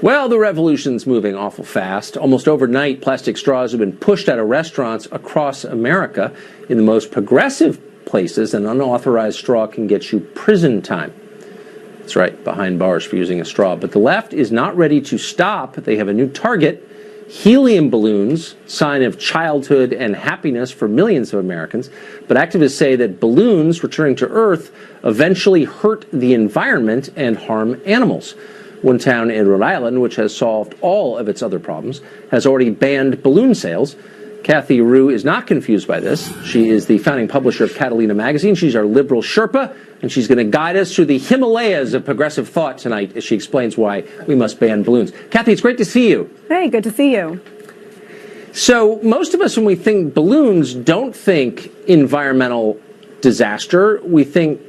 Well, the revolution's moving awful fast. Almost overnight, plastic straws have been pushed out of restaurants across America. In the most progressive places, an unauthorized straw can get you prison time. That's right, behind bars for using a straw. But the left is not ready to stop. They have a new target: helium balloons, sign of childhood and happiness for millions of Americans. But activists say that balloons returning to Earth eventually hurt the environment and harm animals. One town in Rhode Island, which has solved all of its other problems, has already banned balloon sales. Kathy Rue is not confused by this. She is the founding publisher of Catalina magazine. She's our liberal Sherpa, and she's going to guide us through the Himalayas of progressive thought tonight as she explains why we must ban balloons. Kathy, it's great to see you. Hey, good to see you. So most of us, when we think balloons, don't think environmental disaster. We think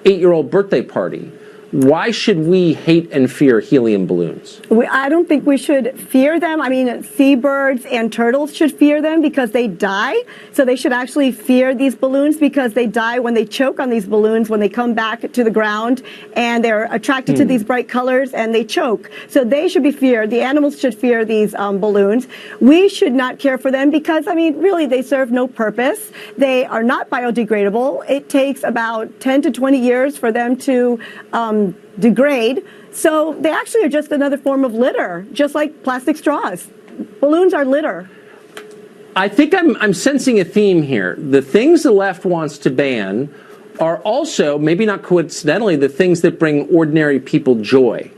8-year-old birthday party. Why should we hate and fear helium balloons? I don't think we should fear them. I mean, seabirds and turtles should fear them because they die. So they should actually fear these balloons because they die when they choke on these balloons, when they come back to the ground and they're attracted to these bright colors and they choke. So they should be feared. The animals should fear these balloons. We should not care for them because, I mean, really, they serve no purpose. They are not biodegradable. It takes about 10 to 20 years for them to degrade. So they actually are just another form of litter, just like plastic straws. Balloons are litter. I think I'm sensing a theme here. The things the left wants to ban are also, maybe not coincidentally, the things that bring ordinary people joy,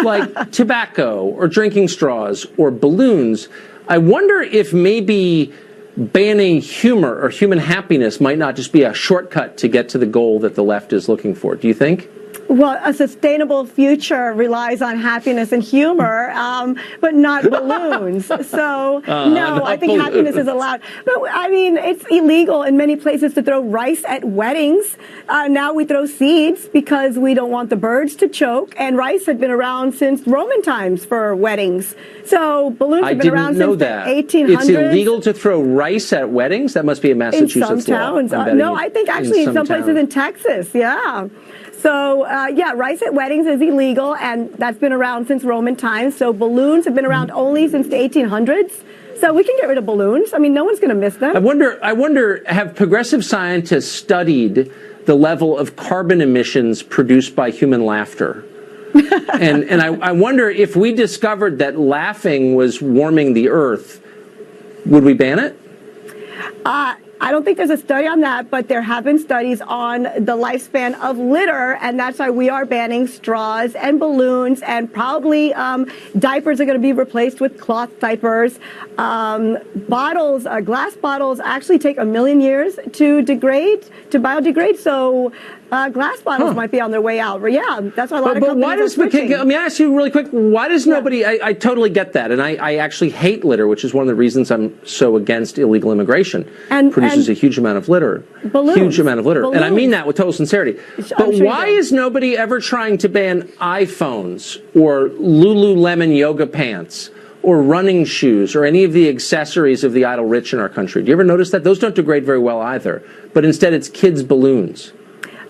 like tobacco or drinking straws or balloons. I wonder if maybe banning humor or human happiness might not just be a shortcut to get to the goal that the left is looking for. Do you think? Well, a sustainable future relies on happiness and humor, but not balloons. So, no, I think happiness is allowed. But, I mean, it's illegal in many places to throw rice at weddings. Now we throw seeds because we don't want the birds to choke. And rice had been around since Roman times for weddings. So balloons have been around since the 1800s. It's illegal to throw rice at weddings? That must be a Massachusetts in some towns. law. No, I think actually in some places in Texas, yeah. So, yeah, rice at weddings is illegal, and that's been around since Roman times. So balloons have been around only since the 1800s. So we can get rid of balloons. I mean, no one's going to miss them. I wonder, have progressive scientists studied the level of carbon emissions produced by human laughter? and I wonder if we discovered that laughing was warming the earth, would we ban it? I don't think there's a study on that, but there have been studies on the lifespan of litter, and that's why we are banning straws and balloons, and probably diapers are going to be replaced with cloth diapers. Bottles, glass bottles actually take 1 million years to biodegrade, so glass bottles might be on their way out. But yeah, that's why a lot of companies are switching. Let me ask you really quick, why does nobody, I totally get that, and I actually hate litter, which is one of the reasons I'm so against illegal immigration. And produces a huge amount of litter. Balloons. Huge amount of litter. Balloons. And I mean that with total sincerity. But why is nobody ever trying to ban iPhones or Lululemon yoga pants or running shoes or any of the accessories of the idle rich in our country? Do you ever notice that? Those don't degrade very well either. But instead it's kids' balloons.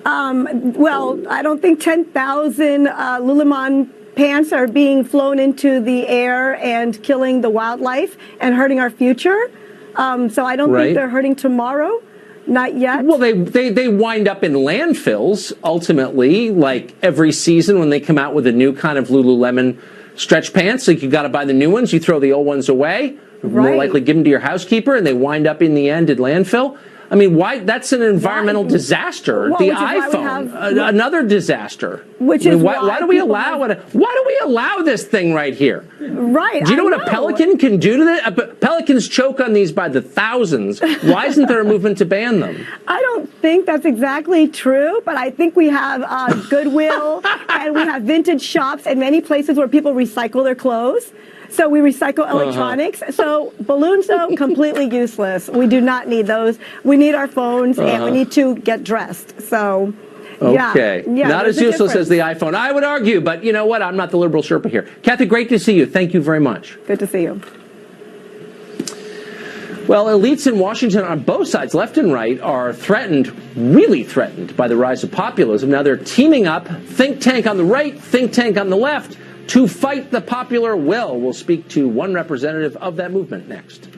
Well, I don't think 10,000 Lululemon pants are being flown into the air and killing the wildlife and hurting our future. So I don't think they're hurting tomorrow. Not yet. Well, they wind up in landfills, ultimately, like every season when they come out with a new kind of Lululemon stretch pants. Like, you got to buy the new ones, you throw the old ones away. More likely give them to your housekeeper, and they wind up in the end in landfill. I mean, why? That's an environmental disaster. Well, the iPhone, another disaster. Why do we allow it? Why do we allow this thing right here? Right. Do you know what a pelican can do to that? Pelicans choke on these by the thousands. Why isn't there a movement to ban them? I don't think that's exactly true, but I think we have Goodwill and we have vintage shops and many places where people recycle their clothes. So we recycle electronics. So balloons, though, completely useless. We do not need those. We need our phones, and we need to get dressed. So, yeah, not as useless as the iPhone, I would argue. But you know what? I'm not the liberal Sherpa here. Kathy, great to see you. Thank you very much. Good to see you. Well, elites in Washington on both sides, left and right, are threatened, really threatened, by the rise of populism. Now they're teaming up, think tank on the right, think tank on the left, to fight the popular will. We'll speak to one representative of that movement next.